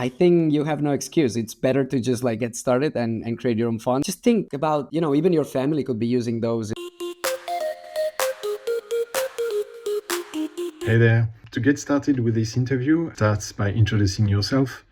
I think you have no excuse. It's better to just like get started and create your own font. Just think about, even your family could be using those. Hey there. To get started with this interview, start by introducing yourself.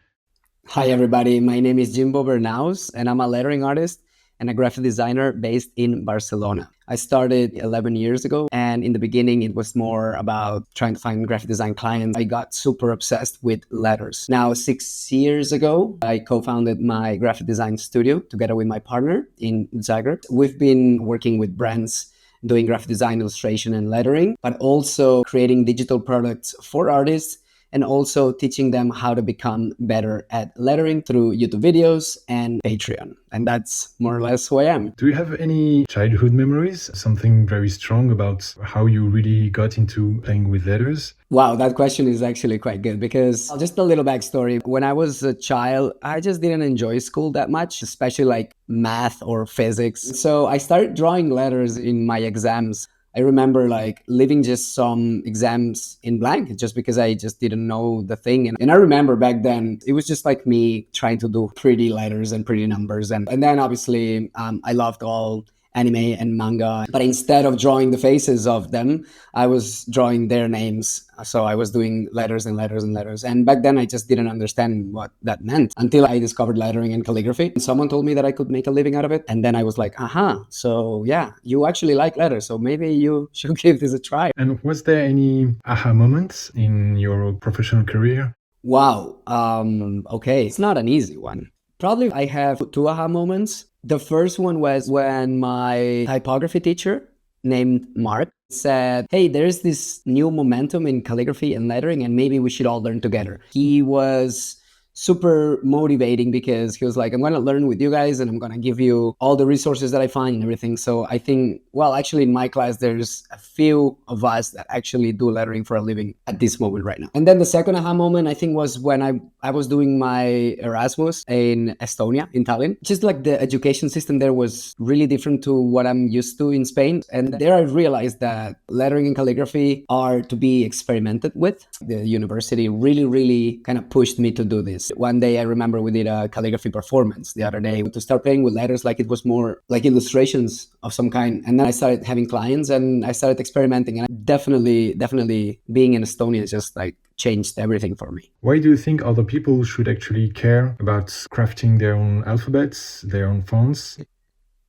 Hi, everybody. My name is Jimbo Bernaus, and I'm a lettering artist and a graphic designer based in Barcelona. I started 11 years ago, and in the beginning, it was more about trying to find graphic design clients. I got super obsessed with letters. Now, 6 years ago, I co-founded my graphic design studio together with my partner in Zagreb. We've been working with brands doing graphic design, illustration, and lettering, but also creating digital products for artists and also teaching them how to become better at lettering through YouTube videos and Patreon. And that's more or less who I am. Do you have any childhood memories? Something very strong about how you really got into playing with letters? Wow, that question is actually quite good because just a little backstory. When I was a child, I just didn't enjoy school that much, especially like math or physics. So I started drawing letters in my exams. I remember like leaving just some exams in blank just because I just didn't know the thing. And I remember back then, it was just like me trying to do pretty letters and pretty numbers. And then obviously I loved all anime and manga. But instead of drawing the faces of them, I was drawing their names. So I was doing letters and letters and letters. And back then I just didn't understand what that meant until I discovered lettering and calligraphy. And someone told me that I could make a living out of it. And then I was like, so yeah, you actually like letters. So maybe you should give this a try. And was there any aha moments in your professional career? Wow. Okay. It's not an easy one. Probably I have two aha moments. The first one was when my typography teacher named Mark said, hey, there's this new momentum in calligraphy and lettering, and maybe we should all learn together. He was super motivating because he was like, I'm going to learn with you guys and I'm going to give you all the resources that I find and everything. So I think, well, actually in my class, there's a few of us that actually do lettering for a living at this moment right now. And then the second aha moment, I think, was when I was doing my Erasmus in Estonia, in Tallinn. Just like the education system there was really different to what I'm used to in Spain. And there I realized that lettering and calligraphy are to be experimented with. The university really kind of pushed me to do this. One day I remember we did a calligraphy performance the other day to start playing with letters like it was more like illustrations of some kind. And then I started having clients and I started experimenting. And definitely being in Estonia just like changed everything for me. Why do you think other people should actually care about crafting their own alphabets, their own fonts?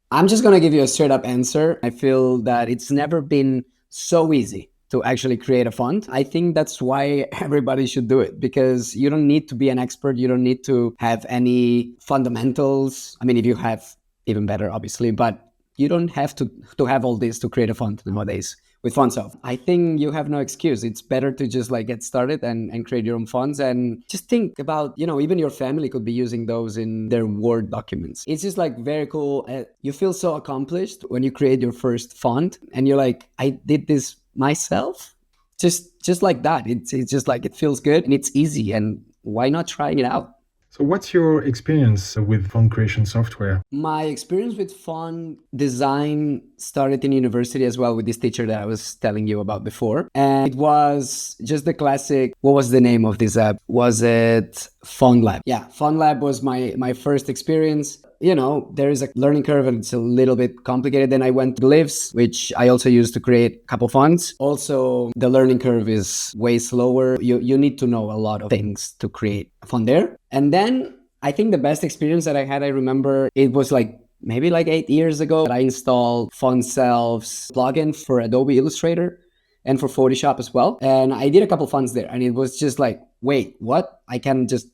I'm just going to give you a straight up answer. I feel that it's never been so easy to actually create a font. I think that's why everybody should do it, because you don't need to be an expert. You don't need to have any fundamentals. I mean, if you have, even better, obviously, but you don't have to have all this to create a font nowadays with Fontself. I think you have no excuse. It's better to just like get started and create your own fonts, and just think about, even your family could be using those in their Word documents. It's just like very cool. You feel so accomplished when you create your first font and you're like, I did this myself, just like that. It's just like, it feels good and it's easy, and why not trying it out? So what's your experience with font creation software? My experience with font design started in university as well with this teacher that I was telling you about before. And it was just the classic, what was the name of this app? Was it FontLab? Yeah, FontLab was my first experience. There is a learning curve and it's a little bit complicated. Then I went to Glyphs, which I also used to create a couple fonts. Also, the learning curve is way slower. You need to know a lot of things to create a font there. And then I think the best experience that I had, I remember it was like maybe like 8 years ago that I installed Fontself's plugin for Adobe Illustrator and for Photoshop as well. And I did a couple fonts there and it was just like, wait, what? I can just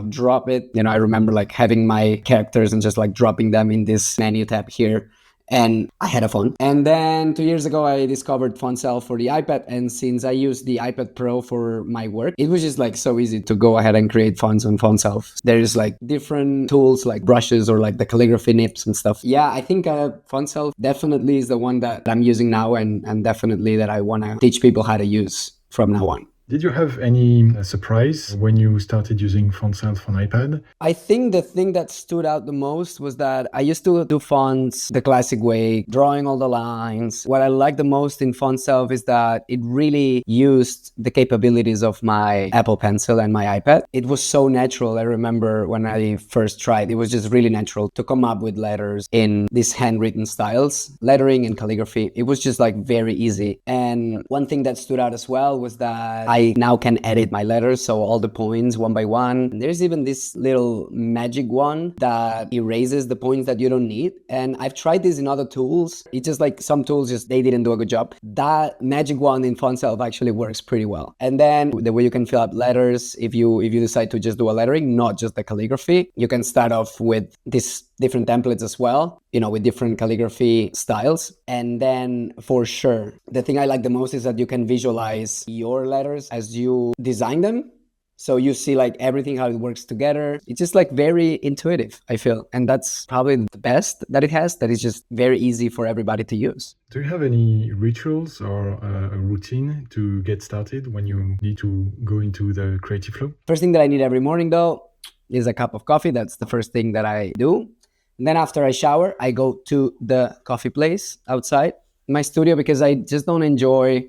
drop it. I remember like having my characters and just like dropping them in this menu tab here. And I had a font. And then 2 years ago, I discovered Fontself for the iPad. And since I use the iPad Pro for my work, it was just like so easy to go ahead and create fonts on Fontself. There's like different tools like brushes or like the calligraphy nips and stuff. Yeah, I think Fontself definitely is the one that I'm using now and definitely that I want to teach people how to use from now on. Did you have any surprise when you started using Fontself on iPad? I think the thing that stood out the most was that I used to do fonts the classic way, drawing all the lines. What I like the most in Fontself is that it really used the capabilities of my Apple Pencil and my iPad. It was so natural. I remember when I first tried, it was just really natural to come up with letters in these handwritten styles, lettering and calligraphy. It was just like very easy. And one thing that stood out as well was that I now can edit my letters, so all the points one by one. There's even this little magic wand that erases the points that you don't need. And I've tried this in other tools. It's just like some tools just they didn't do a good job. That magic wand in Fontself actually works pretty well. And then the way you can fill up letters, if you decide to just do a lettering, not just the calligraphy, you can start off with these different templates as well, with different calligraphy styles. And then for sure, the thing I like the most is that you can visualize your letters as you design them. So you see like everything, how it works together. It's just like very intuitive, I feel. And that's probably the best that it has, that is just very easy for everybody to use. Do you have any rituals or a routine to get started when you need to go into the creative flow? First thing that I need every morning though is a cup of coffee. That's the first thing that I do. And then after I shower, I go to the coffee place outside my studio because I just don't enjoy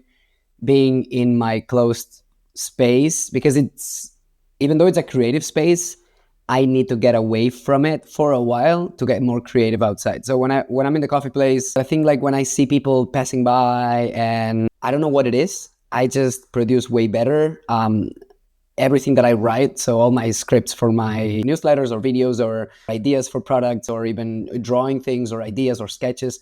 being in my closed space, because even though it's a creative space, I need to get away from it for a while to get more creative outside. So when I'm in the coffee place, I think like when I see people passing by and I don't know what it is, I just produce way better. Everything that I write, so all my scripts for my newsletters or videos or ideas for products or even drawing things or ideas or sketches,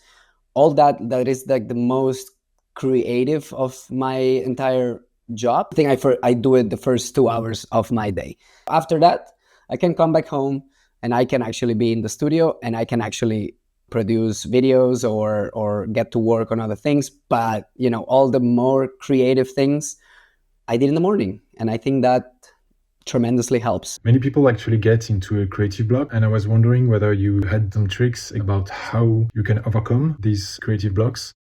all that is like the most creative of my entire job. I think I do it the first 2 hours of my day. After that, I can come back home and I can actually be in the studio and I can actually produce videos or get to work on other things. But all the more creative things I did in the morning. And I think that tremendously helps. Many people actually get into a creative block, and I was wondering whether you had some tricks about how you can overcome these creative blocks.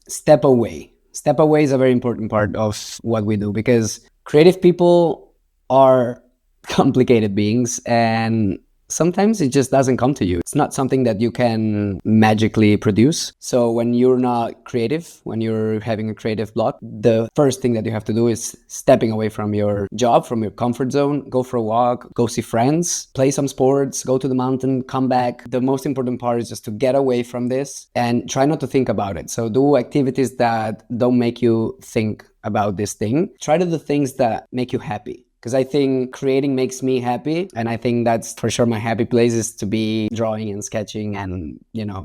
Step away. Step away is a very important part of what we do, because creative people are complicated beings and sometimes it just doesn't come to you. It's not something that you can magically produce. So when you're not creative, when you're having a creative block, the first thing that you have to do is stepping away from your job, from your comfort zone, go for a walk, go see friends, play some sports, go to the mountain, come back. The most important part is just to get away from this and try not to think about it. So do activities that don't make you think about this thing. Try to do things that make you happy. Because I think creating makes me happy. And I think that's for sure my happy place, is to be drawing and sketching and,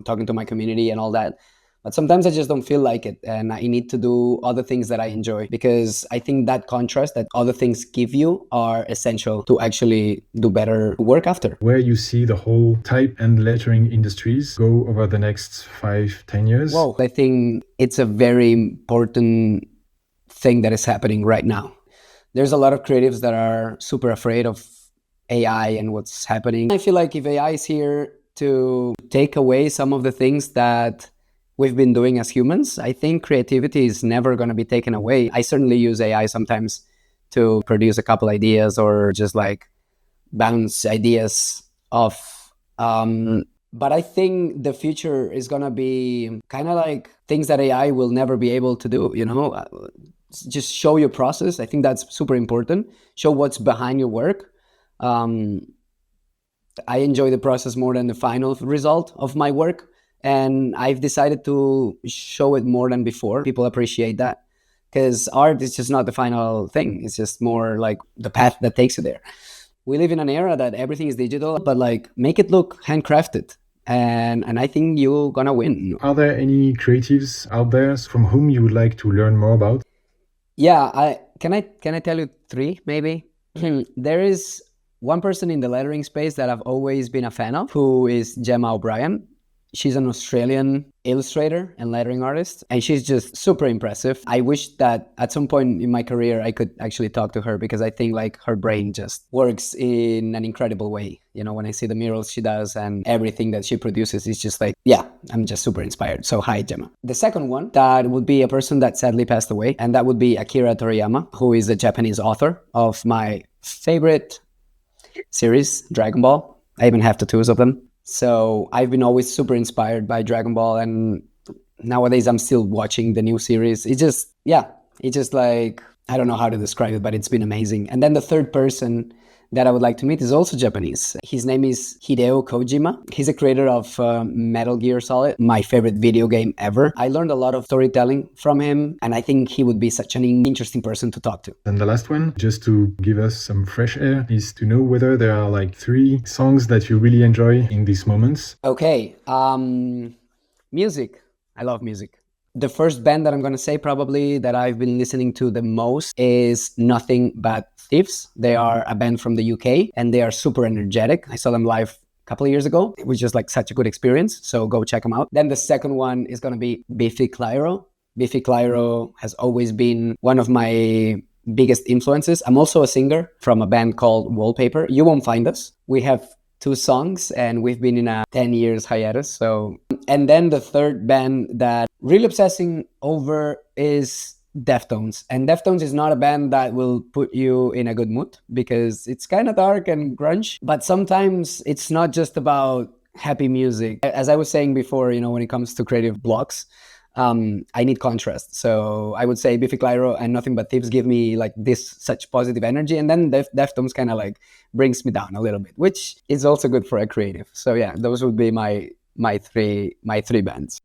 talking to my community and all that. But sometimes I just don't feel like it. And I need to do other things that I enjoy, because I think that contrast that other things give you are essential to actually do better work after. Where you see the whole type and lettering industries go over the next 5-10 years? Well, I think it's a very important thing that is happening right now. There's a lot of creatives that are super afraid of AI and what's happening. I feel like if AI is here to take away some of the things that we've been doing as humans, I think creativity is never going to be taken away. I certainly use AI sometimes to produce a couple ideas or just like bounce ideas off. But I think the future is going to be kind of like things that AI will never be able to do, just show your process. I think that's super important. Show what's behind your work. I enjoy the process more than the final result of my work. And I've decided to show it more than before. People appreciate that, because art is just not the final thing. It's just more like the path that takes you there. We live in an era that everything is digital, but like make it look handcrafted. And I think you're gonna win. Are there any creatives out there from whom you would like to learn more about? Yeah, can I tell you 3 maybe? There is one person in the lettering space that I've always been a fan of, who is Gemma O'Brien. She's an Australian illustrator and lettering artist, and she's just super impressive. I wish that at some point in my career I could actually talk to her, because I think like her brain just works in an incredible way. You know, when I see the murals she does and everything that she produces, it's just like, yeah, I'm just super inspired. So hi, Gemma. The second one, that would be a person that sadly passed away, and that would be Akira Toriyama, who is a Japanese author of my favorite series, Dragon Ball. I even have tattoos of them. So I've been always super inspired by Dragon Ball, and nowadays I'm still watching the new series. It's just, yeah, it's just like, I don't know how to describe it, but it's been amazing. And then the third person that I would like to meet is also Japanese. His name is Hideo Kojima. He's a creator of Metal Gear Solid, my favorite video game ever. I learned a lot of storytelling from him, and I think he would be such an interesting person to talk to. And the last one, just to give us some fresh air, is to know whether there are like 3 songs that you really enjoy in these moments. Okay, music. I love music. The first band that I'm going to say probably that I've been listening to the most is Nothing But Thieves. They are a band from the UK, and they are super energetic. I saw them live a couple of years ago. It was just like such a good experience. So go check them out. Then the second one is going to be Biffy Clyro. Biffy Clyro has always been one of my biggest influences. I'm also a singer from a band called Wallpaper. You won't find us. We have 2 songs, and we've been in a 10 years hiatus. So, and then the third band that really obsessing over is Deftones. And Deftones is not a band that will put you in a good mood, because it's kind of dark and grunge, but sometimes it's not just about happy music. As I was saying before, you know, when it comes to creative blocks, I need contrast. So I would say Biffy Clyro and Nothing But Thieves give me like this such positive energy, and then Deftones kind of like brings me down a little bit, which is also good for a creative. So yeah, those would be my three bands.